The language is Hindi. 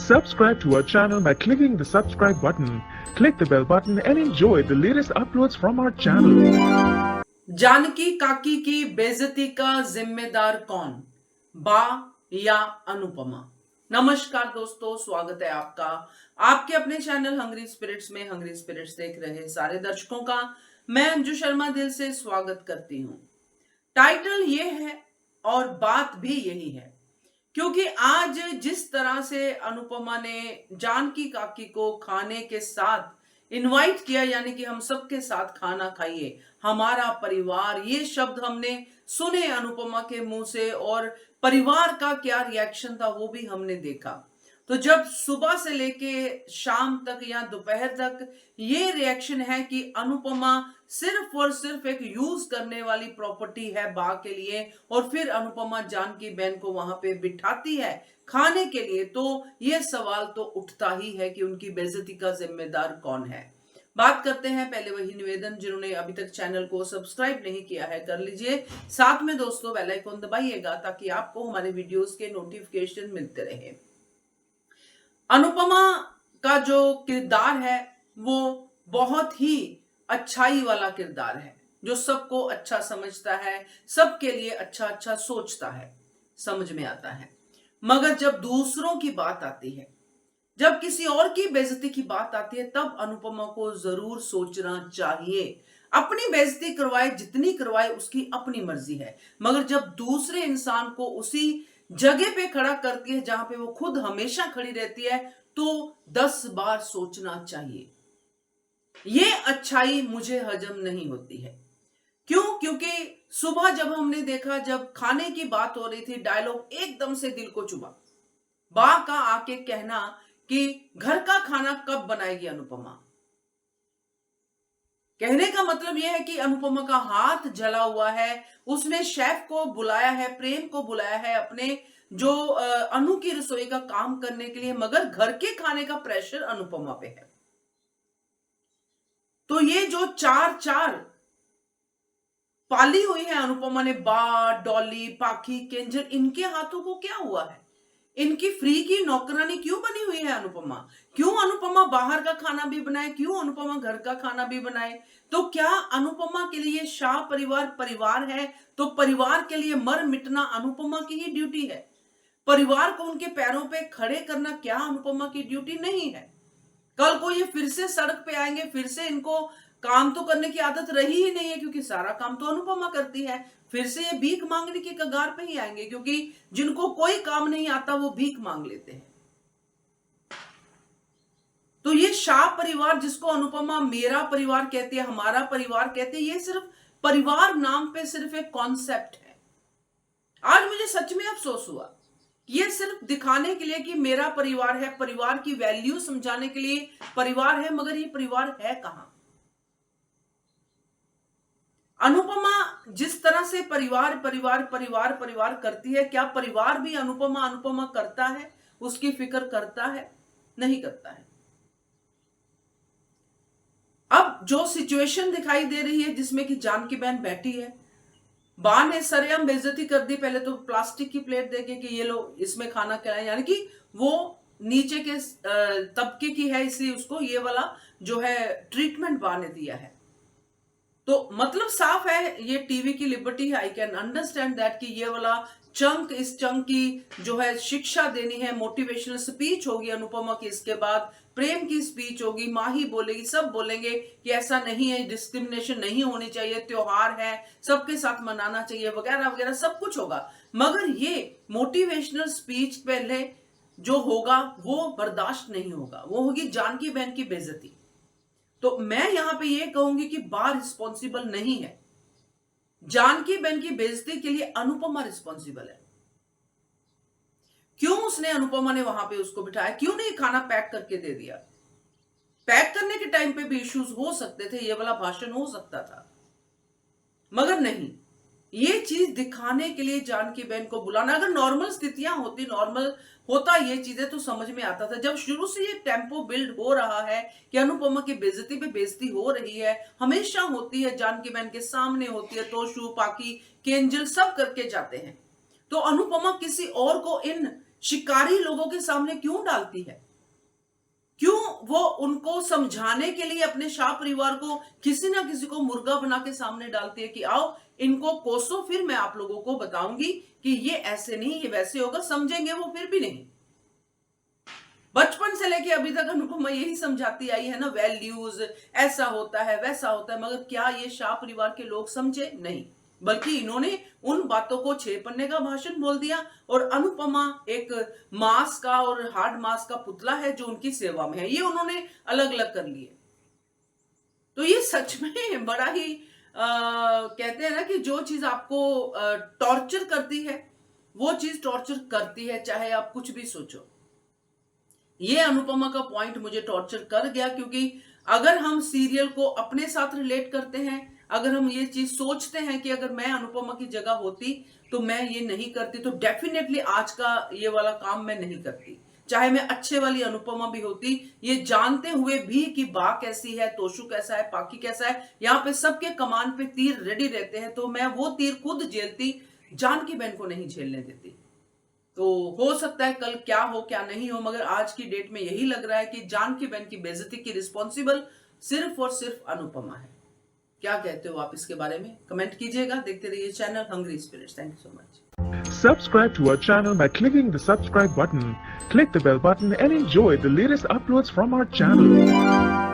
Subscribe to our channel by clicking the subscribe button. Click the bell button and enjoy the latest uploads from our channel. Janaki काकी की बेइज्जती का जिम्मेदार कौन, बा या अनुपमा। नमस्कार दोस्तों, स्वागत है आपका आपके अपने चैनल हंग्री स्पिरिट्स में। हंग्री स्पिरिट्स देख रहे सारे दर्शकों का मैं अंजू शर्मा दिल से स्वागत करती हूं। टाइटल ये है और बात भी यही है, क्योंकि आज जिस तरह से अनुपमा ने जानकी काकी को खाने के साथ इनवाइट किया, यानी कि हम सबके साथ खाना खाइए, हमारा परिवार, ये शब्द हमने सुने अनुपमा के मुंह से और परिवार का क्या रिएक्शन था वो भी हमने देखा। तो जब सुबह से लेके शाम तक या दोपहर तक ये रिएक्शन है कि अनुपमा सिर्फ और सिर्फ एक यूज करने वाली प्रॉपर्टी है बा के लिए, और फिर अनुपमा जानकी बहन को वहां पे बिठाती है खाने के लिए, तो ये सवाल तो उठता ही है कि उनकी बेइज्जती का जिम्मेदार कौन है। बात करते हैं, पहले वही निवेदन, जिन्होंने अभी तक चैनल को सब्सक्राइब नहीं किया है कर लीजिए, साथ में दोस्तों बेल आइकन दबाइएगा ताकि आपको हमारे वीडियोस के नोटिफिकेशन मिलते रहे। अनुपमा का जो किरदार है वो बहुत ही अच्छाई वाला किरदार है, जो सबको अच्छा समझता है, सबके लिए अच्छा अच्छा सोचता है, समझ में आता है। मगर जब दूसरों की बात आती है, जब किसी और की बेइज्जती की बात आती है, तब अनुपमा को जरूर सोचना चाहिए। अपनी बेइज्जती करवाए, जितनी करवाए उसकी अपनी मर्जी है, मगर जब दूसरे इंसान को उसी जगह पे खड़ा करती है जहां पे वो खुद हमेशा खड़ी रहती है, तो 10 बार सोचना चाहिए। ये अच्छाई मुझे हजम नहीं होती है। क्यों? क्योंकि सुबह जब हमने देखा, जब खाने की बात हो रही थी, डायलॉग एकदम से दिल को चुभा। बा का आके कहना कि घर का खाना कब बनाएगी अनुपमा। कहने का मतलब यह है कि अनुपमा का हाथ जला हुआ है, उसने शेफ को बुलाया है, प्रेम को बुलाया है अपने जो अनु की रसोई का काम करने के लिए, मगर घर के खाने का प्रेशर अनुपमा पे है। तो ये जो चार चार पाली हुई है अनुपमा ने, बा, डॉली, पाखी, केंजल, इनके हाथों को क्या हुआ है? इनकी फ्री की नौकरानी क्यों बनी हुई है अनुपमा? क्यों अनुपमा बाहर का खाना भी बनाए? क्यों अनुपमा घर का खाना भी बनाए? तो क्या अनुपमा के लिए शाह परिवार परिवार है, तो परिवार के लिए मर मिटना अनुपमा की ही ड्यूटी है? परिवार को उनके पैरों पे खड़े करना क्या अनुपमा की ड्यूटी नहीं है? कल को ये फिर से सड़क पे आएंगे, फिर से इनको काम तो करने की आदत रही ही नहीं है, क्योंकि सारा काम तो अनुपमा करती है। फिर से ये भीख मांगने की कगार पे ही आएंगे, क्योंकि जिनको कोई काम नहीं आता वो भीख मांग लेते हैं। तो ये शाह परिवार, जिसको अनुपमा मेरा परिवार कहती है, हमारा परिवार कहते हैं, ये सिर्फ परिवार नाम पे सिर्फ एक कॉन्सेप्ट है। आज मुझे सच में अफसोस हुआ, ये सिर्फ दिखाने के लिए कि मेरा परिवार है, परिवार की वैल्यू समझाने के लिए परिवार है, मगर ये परिवार है कहां? अनुपमा जिस तरह से परिवार परिवार परिवार परिवार करती है, क्या परिवार भी अनुपमा अनुपमा करता है? उसकी फिक्र करता है? नहीं करता है। अब जो सिचुएशन दिखाई दे रही है जिसमें कि जानकी बहन बैठी है, बा ने सरेआम बेइज्जती कर दी। पहले तो प्लास्टिक की प्लेट देके कि ये लो इसमें खाना खिलाएं, यानी कि वो नीचे के तबके की है, इसलिए उसको ये वाला जो है ट्रीटमेंट बा ने दिया है। तो मतलब साफ है, ये टीवी की लिबर्टी है। आई कैन अंडरस्टैंड दैट कि ये वाला चंक, इस चंक की जो है शिक्षा देनी है, मोटिवेशनल स्पीच होगी अनुपमा की, इसके बाद प्रेम की स्पीच होगी, माही बोलेगी, सब बोलेंगे कि ऐसा नहीं है, डिस्क्रिमिनेशन नहीं होनी चाहिए, त्योहार है, सबके साथ मनाना चाहिए, वगैरह वगैरह सब कुछ होगा। मगर ये मोटिवेशनल स्पीच पहले जो होगा वो बर्दाश्त नहीं होगा, वो होगी जानकी बहन की बेइज्जती। तो मैं यहां पे ये कहूंगी कि बा रिस्पॉन्सिबल नहीं है, जानकी बहन की बेइज्जती के लिए अनुपमा रिस्पॉन्सिबल है। क्यों उसने, अनुपमा ने वहां पे उसको बिठाया? क्यों नहीं खाना पैक करके दे दिया? पैक करने के टाइम पे भी इश्यूज हो सकते थे, ये वाला भाषण हो सकता था, मगर नहीं। ये चीज दिखाने के लिए जानकी बहन को बुलाना, अगर नॉर्मल स्थितियां होती, नॉर्मल होता ये चीजें, तो समझ में आता था। जब शुरू से ये टेम्पो बिल्ड हो रहा है कि अनुपमा की बेइज्जती पे बेइज्जती हो रही है, हमेशा होती है, जानकी बहन के सामने होती है, तोशु, पाकी, केंजल सब करके जाते हैं, तो अनुपमा किसी और को इन शिकारी लोगों के सामने क्यों डालती है? क्यों वो उनको समझाने के लिए अपने शाह परिवार को किसी ना किसी को मुर्गा बना के सामने डालती है कि आओ इनको कोसो, फिर मैं आप लोगों को बताऊंगी कि ये ऐसे नहीं ये वैसे होगा। समझेंगे वो फिर भी नहीं। बचपन से लेके अभी तक अनुपमा यही समझाती आई है ना, वैल्यूज, ऐसा होता है वैसा होता है, मगर क्या ये शाह परिवार के लोग समझे? नहीं, बल्कि इन्होंने उन बातों को 6 पन्ने का भाषण बोल दिया और अनुपमा एक मांस का और हार्ड मांस का पुतला है जो उनकी सेवा में है, ये उन्होंने अलग अलग कर लिए। तो ये सच में बड़ा ही कहते हैं ना कि जो चीज आपको टॉर्चर करती है वो चीज टॉर्चर करती है, चाहे आप कुछ भी सोचो। ये अनुपमा का पॉइंट मुझे टॉर्चर कर गया, क्योंकि अगर हम सीरियल को अपने साथ रिलेट करते हैं, अगर हम ये चीज सोचते हैं कि अगर मैं अनुपमा की जगह होती तो मैं ये नहीं करती, तो डेफिनेटली आज का ये वाला काम मैं नहीं करती। चाहे मैं अच्छे वाली अनुपमा भी होती, ये जानते हुए भी कि बा कैसी है, तोशु कैसा है, पाकी कैसा है, यहाँ पे सबके कमान पे तीर रेडी रहते हैं, तो मैं वो तीर खुद झेलती, जानकी बहन को नहीं झेलने देती। तो हो सकता है कल क्या हो क्या नहीं हो, मगर आज की डेट में यही लग रहा है कि जानकी बहन की बेइज्जती की रिस्पॉन्सिबल सिर्फ और सिर्फ अनुपमा है। क्या कहते हो आप इसके बारे में? कमेंट कीजिएगा। देखते रहिए channel hungry spirits. Thank you so much. Subscribe to our channel by clicking the subscribe button. Click the bell button and enjoy the latest uploads from our channel.